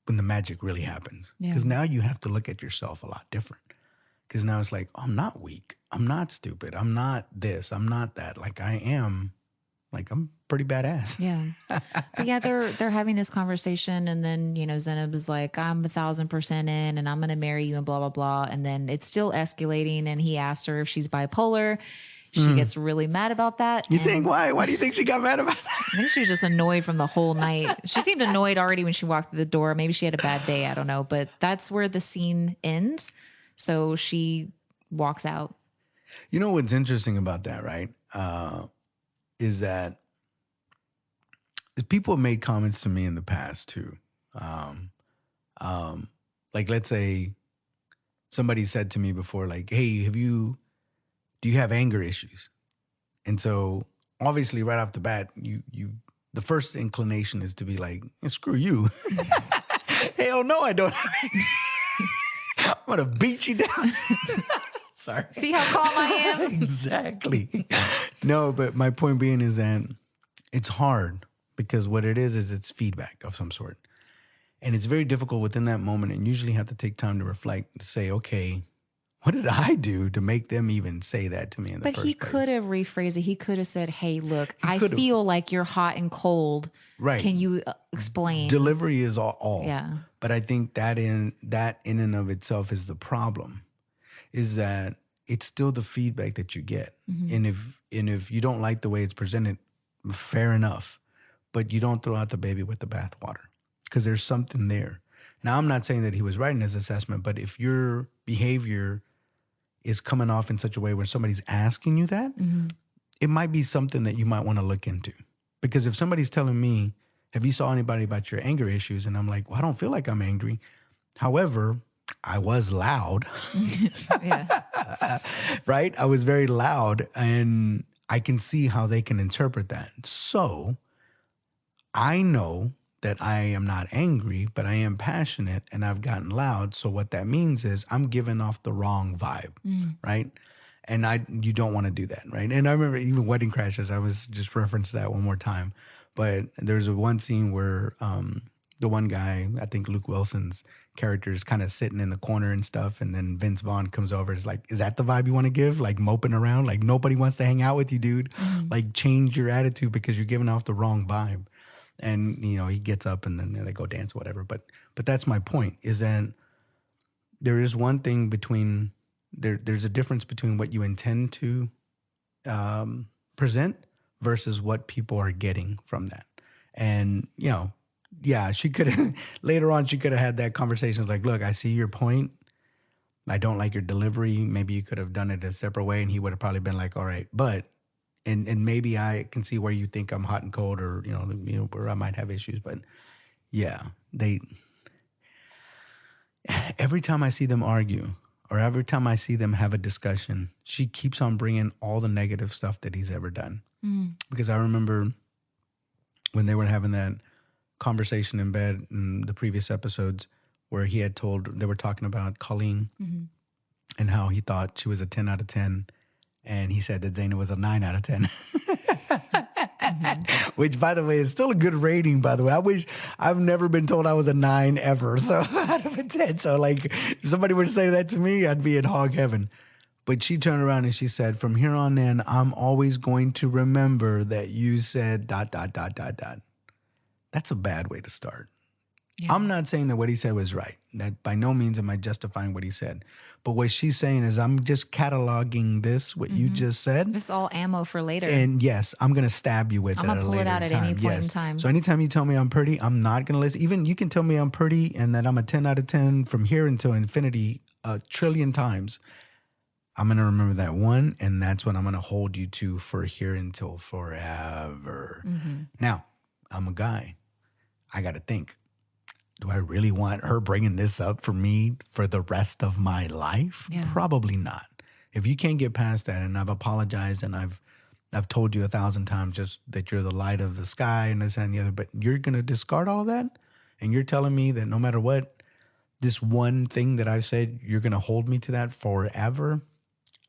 when the magic really happens. Yeah. Because now you have to look at yourself a lot different. Because now it's like, oh, I'm not weak. I'm not stupid. I'm not this. I'm not that. Like I am. Like I'm pretty badass. Yeah. But yeah, they're having this conversation, and then Zenab is like, "I'm 1,000% in, and I'm going to marry you," and blah blah blah. And then it's still escalating, and he asked her if she's bipolar. She Mm. gets really mad about that, You think and why? Why do you think she got mad about I think she was just annoyed from the whole night. She seemed annoyed already when she walked through the door. Maybe she had a bad day. I don't know, but that's where the scene ends. So she walks out. You know what's interesting about that, right? Is that people have made comments to me in the past too. Um, um, like let's say somebody said to me before, like, "Hey, do you have anger issues?" And so obviously, right off the bat, the first inclination is to be like, "Screw you." Hell no, I don't. I'm gonna beat you down. Sorry. See how calm I am? Exactly. No, but my point being is that it's hard because what it is it's feedback of some sort. And it's very difficult within that moment and usually have to take time to reflect to say, okay, what did I do to make them even say that to me in the But he first place? could have rephrased it. He could have said, "Hey, look, He I could have. feel like you're hot and cold. Right. Can you explain?" Delivery is all. Yeah. But I think that in and of itself is the problem. Is that it's still the feedback that you get. Hmm. And if you don't like the way it's presented, fair enough. But you don't throw out the baby with the bathwater because there's something there. Now I'm not saying that he was right in his assessment, but if your behavior is coming off in such a way where somebody's asking you that, Hmm. it might be something that you might want to look into. Because if somebody's telling me, have you saw anybody about your anger issues? And I'm like, well, I don't feel like I'm angry. However, I was loud. Yeah. Right? I was very loud and I can see how they can interpret that. So I know that I am not angry, but I am passionate and I've gotten loud. So what that means is I'm giving off the wrong vibe, Mm. right? And you don't want to do that, right? And I remember even Wedding Crashers, I was just reference that one more time. But there's a one scene where the one guy, I think Luke Wilson's character is kind of sitting in the corner and stuff. And then Vince Vaughn comes over. Is like, is that the vibe you want to give? Like moping around? Like nobody wants to hang out with you, dude. Like change your attitude because you're giving off the wrong vibe. And, you know, he gets up and then they go dance or whatever. But that's my point is that there is one thing between, there's a difference between what you intend to present versus what people are getting from that. And, you know, yeah, she could have, later on, she could have had that conversation like, look, I see your point. I don't like your delivery. Maybe you could have done it a separate way. And he would have probably been like, all right, but, and maybe I can see where you think I'm hot and cold or, you know, where I might have issues. But yeah, every time I see them argue or every time I see them have a discussion, she keeps on bringing all the negative stuff that he's ever done. Because I remember when they were having that conversation in bed in the previous episodes where he had told, they were talking about Colleen and how he thought she was a 10 out of 10. And he said that Zaina was a 9 out of 10. Which, by the way, is still a good rating, by the way. I wish I've never been told I was a 9 ever. So out of a 10. So like if somebody were to say that to me, I'd be in hog heaven. But she turned around and she said, from here on in, I'm always going to remember that you said ... That's a bad way to start. Yeah. I'm not saying that what he said was right. That by no means am I justifying what he said. But what she's saying is I'm just cataloging this, what you just said. This is all ammo for later. And yes, I'm going to stab you with it at a later time. I'm going to pull it out at any point in time. So anytime you tell me I'm pretty, I'm not going to listen. Even you can tell me I'm pretty and that I'm a 10 out of 10 from here until infinity a trillion times. I'm going to remember that one, and that's what I'm going to hold you to for here until forever. Now, I'm a guy. I got to think. Do I really want her bringing this up for me for the rest of my life? Yeah. Probably not. If you can't get past that, and I've apologized, and I've told you 1,000 times just that you're the light of the sky and this and the other, but you're going to discard all of that? And you're telling me that no matter what, this one thing that I've said, you're going to hold me to that forever?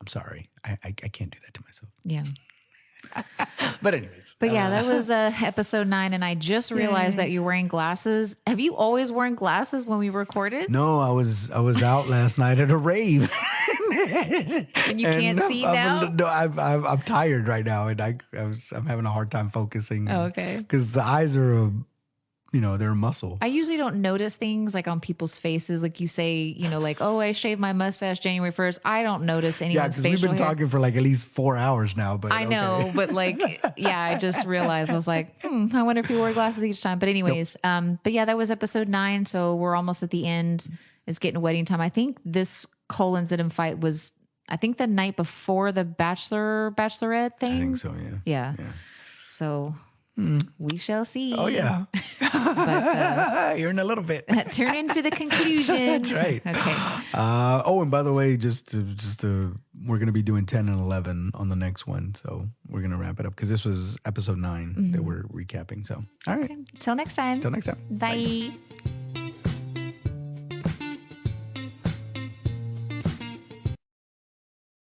I'm sorry. I can't do that to myself. Yeah. But anyways. But yeah, that was episode 9. And I just realized that you're wearing glasses. Have you always worn glasses when we recorded? No, I was out last night at a rave. And you can't see now? No, I'm tired right now. And I'm having a hard time focusing. Oh, okay. Because the eyes are they're a muscle. I usually don't notice things like on people's faces. Like you say, like, oh, I shaved my mustache January 1st. I don't notice anyone's facial hair. Yeah, because we've been talking for like at least 4 hours now. But I know, but like, yeah, I just realized I was like, I wonder if you wore glasses each time. But anyways, but yeah, that was episode 9. So we're almost at the end. It's getting wedding time. I think this Cole and Zidane fight was, I think the night before the bachelorette thing. I think so, yeah. Yeah. So... we shall see. Oh, yeah. But here in a little bit. Turn in for the conclusion. That's right. Okay. And by the way, we're going to be doing 10 and 11 on the next one. So we're going to wrap it up because this was episode 9 that we're recapping. So, all right. Okay. Till next time. Till next time. Bye.